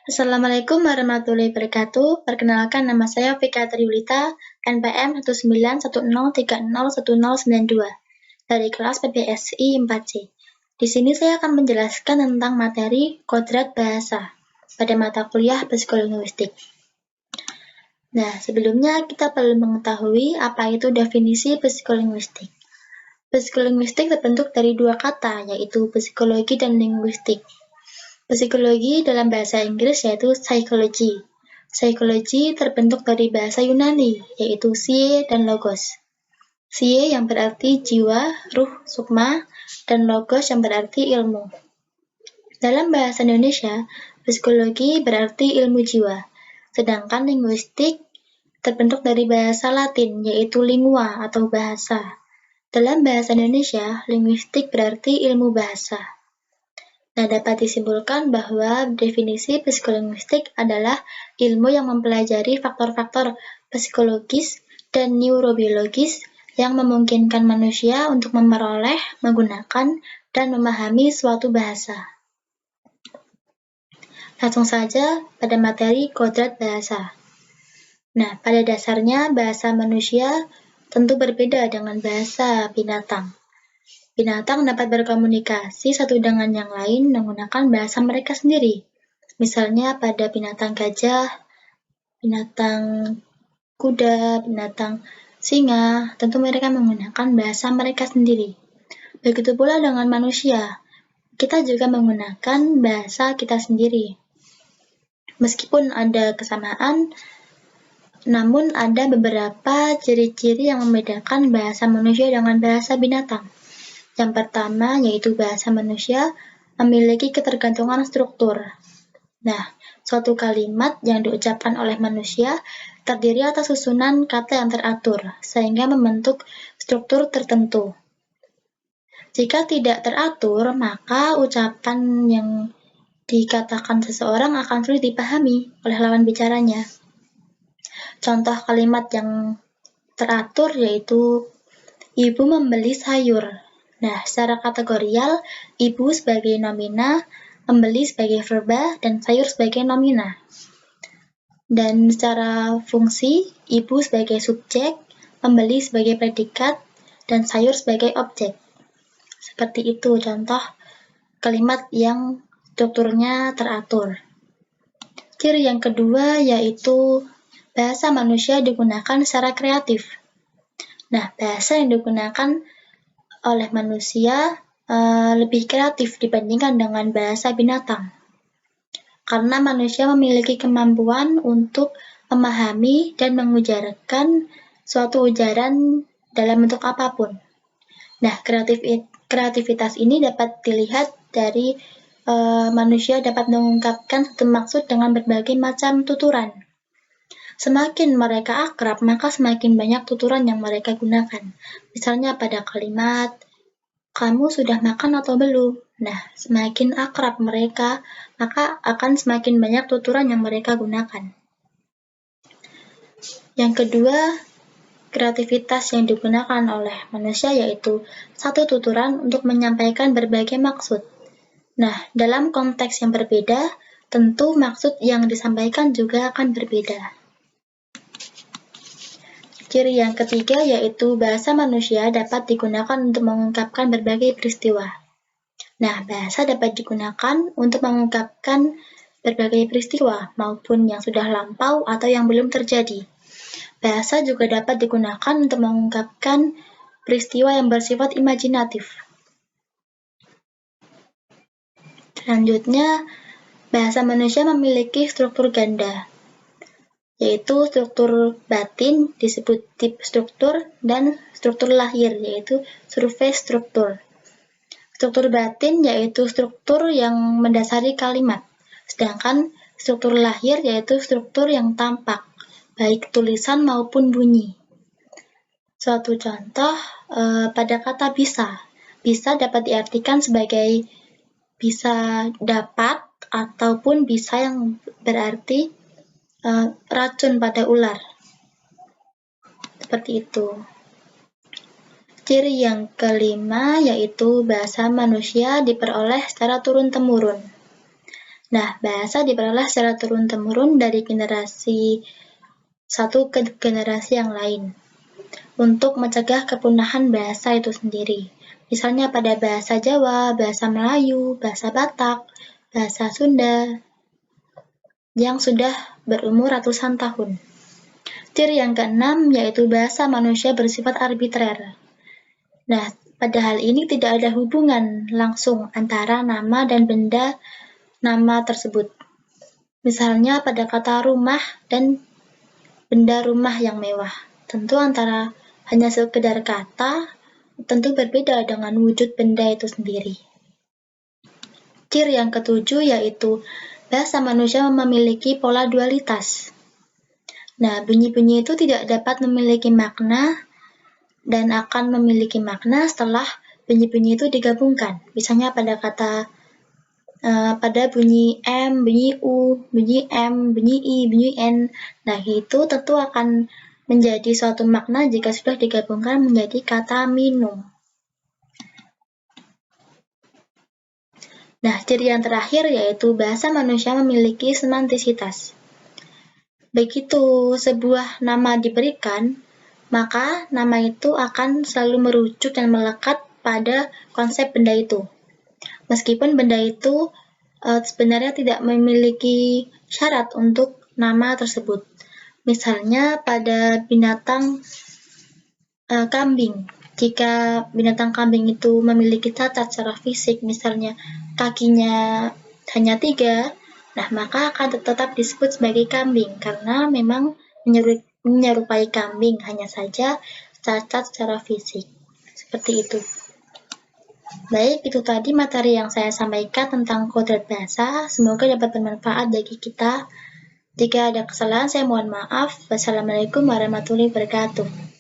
Assalamualaikum warahmatullahi wabarakatuh. Perkenalkan, nama saya Vika Triulita, NPM 19103010092 dari kelas PPSI 4C. Di sini saya akan menjelaskan tentang materi kodrat bahasa pada mata kuliah psikolinguistik. Nah, sebelumnya kita perlu mengetahui apa itu definisi psikolinguistik. Psikolinguistik terbentuk dari dua kata, yaitu psikologi dan linguistik. Psikologi dalam bahasa Inggris yaitu psychology. Psychology terbentuk dari bahasa Yunani, yaitu psie dan logos. Psie yang berarti jiwa, ruh, sukma, dan logos yang berarti ilmu. Dalam bahasa Indonesia, psikologi berarti ilmu jiwa, sedangkan linguistik terbentuk dari bahasa Latin, yaitu lingua atau bahasa. Dalam bahasa Indonesia, linguistik berarti ilmu bahasa. Nah, dapat disimpulkan bahwa definisi psikolinguistik adalah ilmu yang mempelajari faktor-faktor psikologis dan neurobiologis yang memungkinkan manusia untuk memperoleh, menggunakan, dan memahami suatu bahasa. Langsung saja pada materi kodrat bahasa. Nah, pada dasarnya bahasa manusia tentu berbeda dengan bahasa binatang. Binatang dapat berkomunikasi satu dengan yang lain menggunakan bahasa mereka sendiri. Misalnya pada binatang gajah, binatang kuda, binatang singa, tentu mereka menggunakan bahasa mereka sendiri. Begitu pula dengan manusia, kita juga menggunakan bahasa kita sendiri. Meskipun ada kesamaan, namun ada beberapa ciri-ciri yang membedakan bahasa manusia dengan bahasa binatang. Yang pertama yaitu bahasa manusia memiliki ketergantungan struktur. Nah, suatu kalimat yang diucapkan oleh manusia terdiri atas susunan kata yang teratur, sehingga membentuk struktur tertentu. Jika tidak teratur, maka ucapan yang dikatakan seseorang akan sulit dipahami oleh lawan bicaranya. Contoh kalimat yang teratur yaitu ibu membeli sayur. Nah, secara kategorial, ibu sebagai nomina, membeli sebagai verba, dan sayur sebagai nomina. Dan secara fungsi, ibu sebagai subjek, membeli sebagai predikat, dan sayur sebagai objek. Seperti itu contoh kalimat yang strukturnya teratur. Ciri yang kedua yaitu bahasa manusia digunakan secara kreatif. Nah, bahasa yang digunakan oleh manusia lebih kreatif dibandingkan dengan bahasa binatang. Karena manusia memiliki kemampuan untuk memahami dan mengujarkan suatu ujaran dalam bentuk apapun. Nah, kreativitas ini dapat dilihat dari manusia dapat mengungkapkan satu maksud dengan berbagai macam tuturan. Semakin mereka akrab, maka semakin banyak tuturan yang mereka gunakan. Misalnya pada kalimat, kamu sudah makan atau belum? Nah, semakin akrab mereka, maka akan semakin banyak tuturan yang mereka gunakan. Yang kedua, kreativitas yang digunakan oleh manusia yaitu satu tuturan untuk menyampaikan berbagai maksud. Nah, dalam konteks yang berbeda, tentu maksud yang disampaikan juga akan berbeda. Ciri yang ketiga yaitu bahasa manusia dapat digunakan untuk mengungkapkan berbagai peristiwa. Nah, bahasa dapat digunakan untuk mengungkapkan berbagai peristiwa, maupun yang sudah lampau atau yang belum terjadi. Bahasa juga dapat digunakan untuk mengungkapkan peristiwa yang bersifat imajinatif. Selanjutnya, bahasa manusia memiliki struktur ganda, yaitu struktur batin disebut tip struktur dan struktur lahir yaitu surface struktur. Struktur batin yaitu struktur yang mendasari kalimat, sedangkan struktur lahir yaitu struktur yang tampak, baik tulisan maupun bunyi. Suatu contoh pada kata bisa. Bisa dapat diartikan sebagai bisa dapat ataupun bisa yang berarti racun pada ular. Seperti itu. Ciri yang kelima yaitu bahasa manusia diperoleh secara turun-temurun. Nah, bahasa diperoleh secara turun-temurun dari generasi satu ke generasi yang lain untuk mencegah kepunahan bahasa itu sendiri. Misalnya pada bahasa Jawa, bahasa Melayu, bahasa Batak, bahasa Sunda, yang sudah berumur ratusan tahun. Ciri yang keenam yaitu bahasa manusia bersifat arbitrer. Nah, pada hal ini tidak ada hubungan langsung antara nama dan benda nama tersebut. Misalnya pada kata rumah dan benda rumah yang mewah. Tentu antara hanya sekedar kata, tentu berbeda dengan wujud benda itu sendiri. Ciri yang ketujuh yaitu bahasa manusia memiliki pola dualitas. Nah, bunyi-bunyi itu tidak dapat memiliki makna dan akan memiliki makna setelah bunyi-bunyi itu digabungkan. Misalnya pada bunyi M, bunyi U, bunyi M, bunyi I, bunyi N. Nah, itu tentu akan menjadi suatu makna jika sudah digabungkan menjadi kata minum. Nah, ciri yang terakhir yaitu bahasa manusia memiliki semantisitas. Begitu sebuah nama diberikan, maka nama itu akan selalu merujuk dan melekat pada konsep benda itu. Meskipun benda itu sebenarnya tidak memiliki syarat untuk nama tersebut. Misalnya pada binatang kambing. Jika binatang kambing itu memiliki cacat secara fisik, misalnya kakinya hanya 3, nah maka akan tetap disebut sebagai kambing karena memang menyerupai kambing, hanya saja cacat secara fisik. Seperti itu. Baik, itu tadi materi yang saya sampaikan tentang kodrat bahasa. Semoga dapat bermanfaat bagi kita. Jika ada kesalahan, saya mohon maaf. Wassalamualaikum warahmatullahi wabarakatuh.